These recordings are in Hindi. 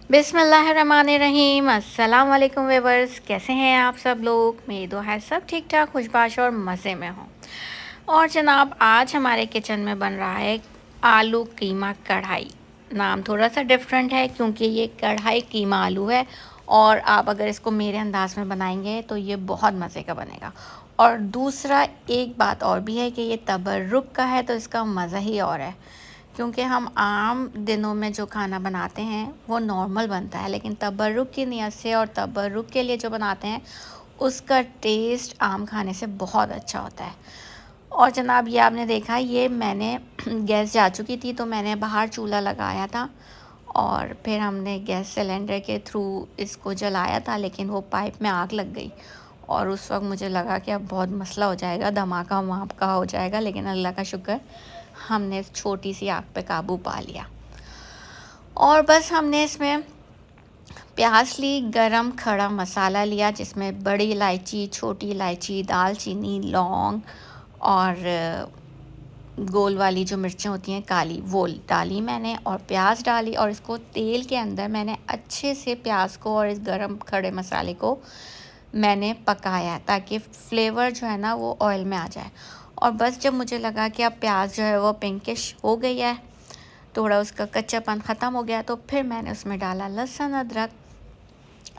बिस्मिल्लाहिर्रहमानिर्रहीम। अस्सलाम वालेकुम व्यूअर्स, कैसे हैं आप सब लोग। मेरी दुआ है सब ठीक ठाक, खुशबाश और मज़े में हों। और जनाब, आज हमारे किचन में बन रहा है आलू कीमा कढ़ाई। नाम थोड़ा सा डिफरेंट है क्योंकि ये कढ़ाई कीमा आलू है, और आप अगर इसको मेरे अंदाज में बनाएंगे तो ये बहुत मज़े का बनेगा। और दूसरा एक बात और भी है कि ये तबर्रुक का है, तो इसका मज़ा ही और है। क्योंकि हम आम दिनों में जो खाना बनाते हैं वो नॉर्मल बनता है, लेकिन तबर्रुक की नियत से और तबर्रुक के लिए जो बनाते हैं उसका टेस्ट आम खाने से बहुत अच्छा होता है। और जनाब, ये आपने देखा, ये मैंने गैस जा चुकी थी तो मैंने बाहर चूल्हा लगाया था, और फिर हमने गैस सिलेंडर के थ्रू इसको जलाया था, लेकिन वो पाइप में आग लग गई। और उस वक्त मुझे लगा कि अब बहुत मसला हो जाएगा, धमाका वमाका हो जाएगा, लेकिन अल्लाह का शुक्र, हमने छोटी सी आग पे काबू पा लिया। और बस हमने इसमें प्याज ली, गरम खड़ा मसाला लिया जिसमें बड़ी इलायची, छोटी इलायची, दालचीनी, लौंग और गोल वाली जो मिर्चें होती हैं काली, वो डाली मैंने, और प्याज डाली, और इसको तेल के अंदर मैंने अच्छे से प्याज को और इस गरम खड़े मसाले को मैंने पकाया ताकि फ्लेवर जो है ना वो ऑयल में आ जाए। और बस जब मुझे लगा कि अब प्याज जो है वो पिंकिश हो गई है, थोड़ा उसका कच्चापन ख़त्म हो गया, तो फिर मैंने उसमें डाला लहसुन अदरक।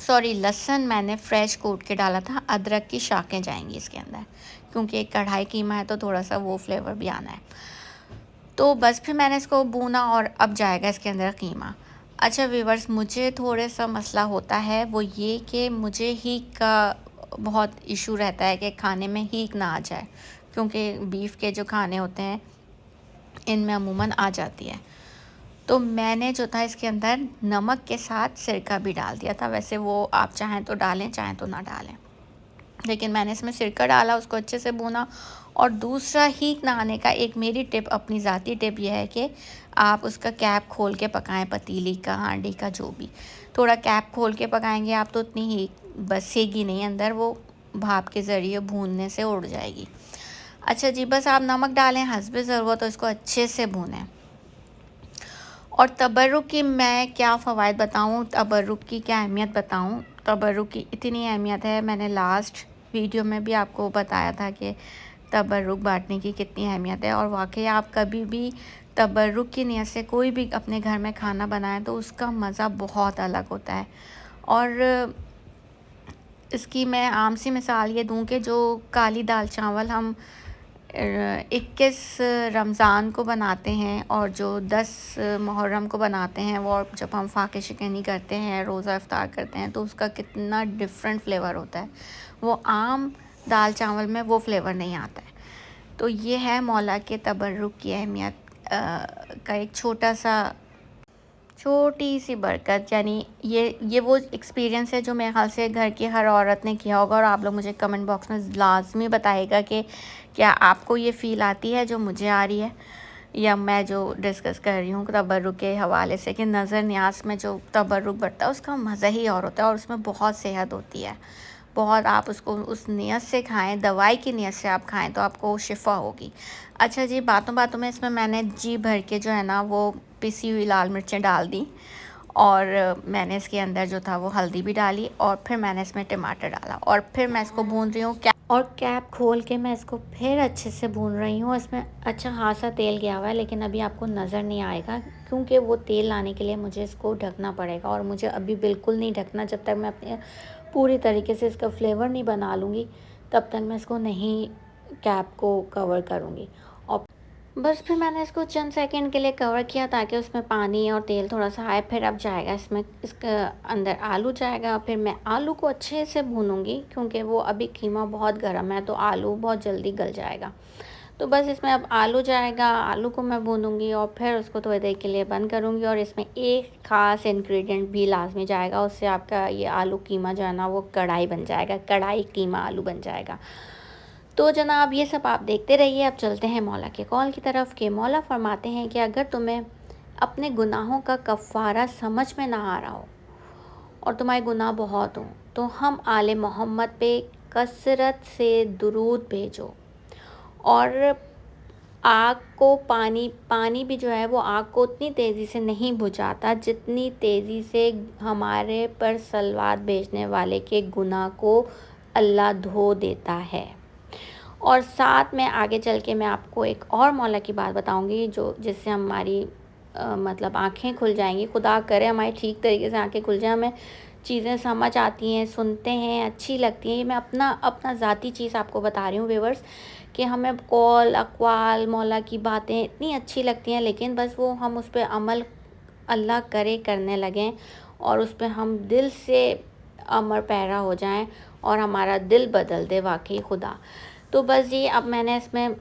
सॉरी, लहसुन मैंने फ्रेश कूट के डाला था, अदरक की शाखें जाएंगी इसके अंदर, क्योंकि एक कढ़ाई कीमा है तो थोड़ा सा वो फ्लेवर भी आना है। तो बस फिर मैंने इसको भूना, और अब जाएगा इसके अंदर कीमा। अच्छा व्यूवर्स, मुझे थोड़ा सा मसला होता है, वो ये कि मुझे हीक का बहुत इशू रहता है कि खाने में हीक ना आ जाए, क्योंकि बीफ के जो खाने होते हैं इनमें अमूमन आ जाती है। तो मैंने जो था इसके अंदर नमक के साथ सिरका भी डाल दिया था। वैसे वो आप चाहें तो डालें, चाहें तो ना डालें, लेकिन मैंने इसमें सिरका डाला, उसको अच्छे से भूना। और दूसरा हीक ना आने का एक मेरी टिप, अपनी ज़ाती टिप यह है कि आप उसका कैप खोल के पकाएं, पतीली का, हांडी का, जो भी। थोड़ा कैप खोल के पकाएंगे आप तो उतनी हीक बसेगी नहीं अंदर, वो भाप के ज़रिए भूनने से उड़ जाएगी। अच्छा जी, बस आप नमक डालें हस्बे ज़रूरत, तो इसको अच्छे से भूनें। और तबर्रुक की मैं क्या फ़वाइद बताऊँ, तबर्रुक की क्या अहमियत बताऊँ। तबर्रुक की इतनी अहमियत है, मैंने लास्ट वीडियो में भी आपको बताया था कि तबर्रुक बांटने की कितनी अहमियत है। और वाकई आप कभी भी तबर्रुक की नीयत से कोई भी अपने घर में खाना बनाएं तो उसका मज़ा बहुत अलग होता है। और इसकी मैं आम सी मिसाल ये दूँ कि जो काली दाल चावल हम 21 रमज़ान को बनाते हैं, और जो 10 मुहर्रम को बनाते हैं, वो जब हम फाके शिकनी करते हैं, रोज़ा इफ्तार करते हैं, तो उसका कितना डिफरेंट फ्लेवर होता है। वो आम दाल चावल में वो फ्लेवर नहीं आता है। तो ये है मौला के तबर्रुक की अहमियत का एक छोटी सी बरकत। यानी ये वो एक्सपीरियंस है जो मेरे ख्याल से घर की हर औरत ने किया होगा। और आप लोग मुझे कमेंट बॉक्स में लाजमी बताइएगा कि क्या आपको ये फ़ील आती है जो मुझे आ रही है, या मैं जो डिस्कस कर रही हूँ तबर्रुक के हवाले से, कि नज़र न्याज में जो तबर्रुक बढ़ता है उसका मज़ा ही और होता है, और उसमें बहुत सेहत होती है। बहुत आप उसको उस नियत से खाएं, दवाई की नियत से आप खाएं तो आपको शिफा होगी। अच्छा जी, बातों बातों में इसमें मैंने जी भर के जो है ना वो पिसी हुई लाल मिर्चें डाल दी, और मैंने इसके अंदर जो था वो हल्दी भी डाली, और फिर मैंने इसमें टमाटर डाला, और फिर मैं इसको भून रही हूँ। और कैप खोल के मैं इसको फिर अच्छे से भून रही हूँ। इसमें अच्छा खासा तेल गया हुआ है, लेकिन अभी आपको नज़र नहीं आएगा, क्योंकि वो तेल लाने के लिए मुझे इसको ढकना पड़ेगा, और मुझे अभी बिल्कुल नहीं ढकना। जब तक मैं अपने पूरी तरीके से इसका फ्लेवर नहीं बना लूँगी, तब तक मैं इसको नहीं कैप को कवर करूँगी। और बस फिर मैंने इसको चंद सेकंड के लिए कवर किया ताकि उसमें पानी और तेल थोड़ा सा आए। फिर अब जाएगा इसमें, इसके अंदर आलू जाएगा। फिर मैं आलू को अच्छे से भूनूंगी, क्योंकि वो अभी कीमा बहुत गर्म है तो आलू बहुत जल्दी गल जाएगा। तो बस इसमें अब आलू जाएगा, आलू को मैं भूनूंगी और फिर उसको थोड़ी देर के लिए बंद करूंगी। और इसमें एक ख़ास इंग्रेडिएंट भी लाजमी जाएगा, उससे आपका ये आलू कीमा जो है ना वो कढ़ाई बन जाएगा, कढ़ाई कीमा आलू बन जाएगा। तो जनाब, ये सब आप देखते रहिए। अब चलते हैं मौला के कौल की तरफ। के मौला फरमाते हैं कि अगर तुम्हें अपने गुनाहों का कफ़ारा समझ में ना आ रहा हो और तुम्हारे गुनाह बहुत हों, तो हम आले मोहम्मद पे कसरत से दुरूद भेजो, और आग को पानी भी जो है वो आग को उतनी तेज़ी से नहीं बुझाता जितनी तेज़ी से हमारे पर सलवात भेजने वाले के गुनाह को अल्लाह धो देता है। और साथ में आगे चल के मैं आपको एक और मौला की बात बताऊंगी जो जिससे हमारी मतलब आँखें खुल जाएंगी। खुदा करे हमारी ठीक तरीके से आँखें खुल जाएं, हमें चीज़ें समझ आती हैं, सुनते हैं, अच्छी लगती हैं। ये मैं अपना अपना ज़ाती चीज़ आपको बता रही हूँ व्यूअर्स, कि हमें कौल अक़वाल मौला की बातें इतनी अच्छी लगती हैं, लेकिन बस वो हम उस पर अमल अल्लाह करे करने लगें और उस पर हम दिल से अमर पैरा हो जाएं और हमारा दिल बदल दे वाकई खुदा। तो बस ये अब मैंने इसमें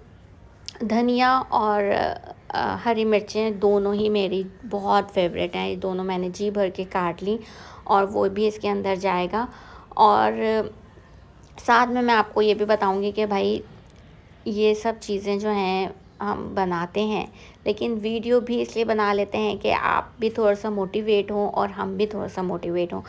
धनिया और हरी मिर्चें दोनों ही मेरी बहुत फेवरेट हैं, ये दोनों मैंने जी भर के काट ली और वो भी इसके अंदर जाएगा। और साथ में मैं आपको ये भी बताऊंगी कि भाई ये सब चीज़ें जो हैं हम बनाते हैं, लेकिन वीडियो भी इसलिए बना लेते हैं कि आप भी थोड़ा सा मोटिवेट हों और हम भी थोड़ा सा मोटिवेट हों।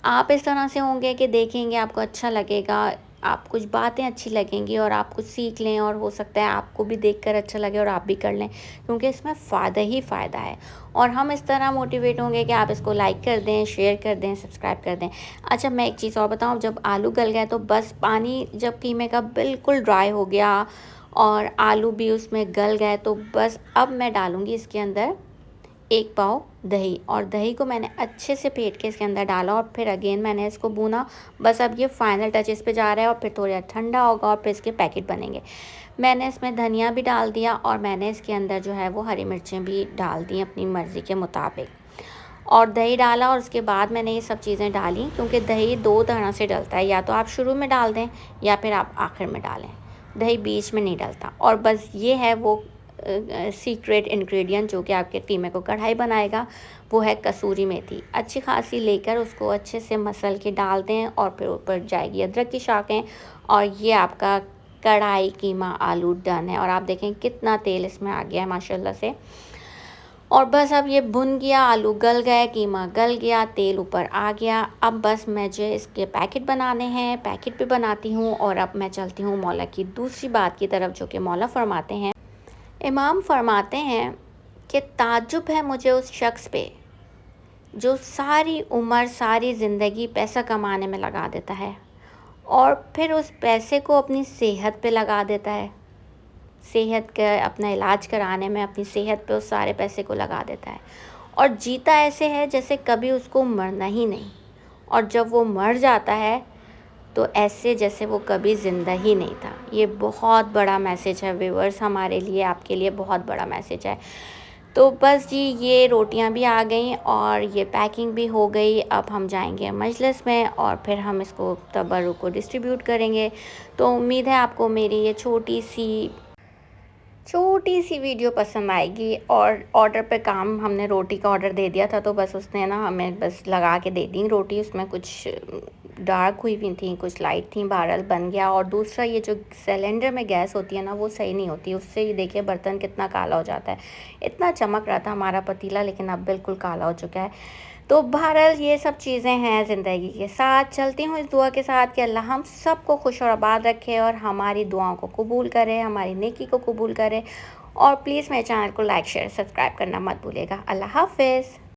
आप इस तरह से होंगे कि देखेंगे आपको अच्छा लगेगा, आप कुछ बातें अच्छी लगेंगी और आप कुछ सीख लें और हो सकता है आपको भी देखकर अच्छा लगे और आप भी कर लें, क्योंकि इसमें फ़ायदा ही फ़ायदा है। और हम इस तरह मोटिवेट होंगे कि आप इसको लाइक कर दें, शेयर कर दें, सब्सक्राइब कर दें। अच्छा, मैं एक चीज़ और बताऊँ, जब आलू गल गए तो बस पानी जब कीमे का बिल्कुल ड्राई हो गया और आलू भी उसमें गल गए तो बस अब मैं डालूँगी इसके अंदर 1 पाव दही, और दही को मैंने अच्छे से फेंट के इसके अंदर डाला और फिर अगेन मैंने इसको भूना। बस अब ये फाइनल टच इस पे जा रहा है और फिर थोड़ा ठंडा होगा और फिर इसके पैकेट बनेंगे। मैंने इसमें धनिया भी डाल दिया और मैंने इसके अंदर जो है वो हरी मिर्चें भी डाल दी अपनी मर्ज़ी के मुताबिक, और दही डाला और उसके बाद मैंने ये सब चीज़ें डाली, क्योंकि दही 2 तरह से डलता है, या तो आप शुरू में डाल दें या फिर आप आखिर में डालें, दही बीच में नहीं डलता। और बस ये है वो सीक्रेट इंग्रेडिएंट जो कि आपके कीमे को कढ़ाई बनाएगा, वो है कसूरी मेथी। अच्छी खासी लेकर उसको अच्छे से मसल के डाल दें और फिर ऊपर जाएगी अदरक की शाखें, और ये आपका कढ़ाई कीमा आलू डन है। और आप देखें कितना तेल इसमें आ गया है माशाल्लाह से। और बस अब ये भुन गया, आलू गल गए, कीमा गल गया, तेल ऊपर आ गया। अब बस मुझे इसके पैकेट बनाने हैं, पैकेट भी बनाती हूँ और अब मैं चलती हूँ मौला की दूसरी बात की तरफ, जो कि मौला फरमाते हैं, इमाम फरमाते हैं कि ताज्जुब है मुझे उस शख्स पे जो सारी उम्र सारी ज़िंदगी पैसा कमाने में लगा देता है और फिर उस पैसे को अपनी सेहत पे लगा देता है, सेहत का अपना इलाज कराने में अपनी सेहत पे उस सारे पैसे को लगा देता है, और जीता ऐसे है जैसे कभी उसको मरना ही नहीं, और जब वो मर जाता है तो ऐसे जैसे वो कभी ज़िंदा ही नहीं था। ये बहुत बड़ा मैसेज है व्यूअर्स, हमारे लिए आपके लिए बहुत बड़ा मैसेज है। तो बस जी, ये रोटियां भी आ गई और ये पैकिंग भी हो गई। अब हम जाएंगे मजलिस में और फिर हम इसको तबर्रुक को डिस्ट्रीब्यूट करेंगे। तो उम्मीद है आपको मेरी ये छोटी सी वीडियो पसंद आएगी। और ऑर्डर पे काम, हमने रोटी का ऑर्डर दे दिया था तो बस उसने ना हमें बस लगा के दे दी रोटी, उसमें कुछ डार्क हुई हुई थी, कुछ लाइट थी, बहरहाल बन गया। और दूसरा, ये जो सिलेंडर में गैस होती है ना, वो सही नहीं होती, उससे ये देखिए बर्तन कितना काला हो जाता है। इतना चमक रहा था हमारा पतीला, लेकिन अब बिल्कुल काला हो चुका है। तो बहरहाल ये सब चीज़ें हैं ज़िंदगी के साथ। चलती हूँ इस दुआ के साथ कि अल्लाह हम सबको खुश और आबाद रखे और हमारी दुआओं को कबूल करे, हमारी नेकी को कबूल करे। और प्लीज़ मेरे चैनल को लाइक शेयर सब्सक्राइब करना मत भूलिएगा। अल्लाह हाफ़िज़।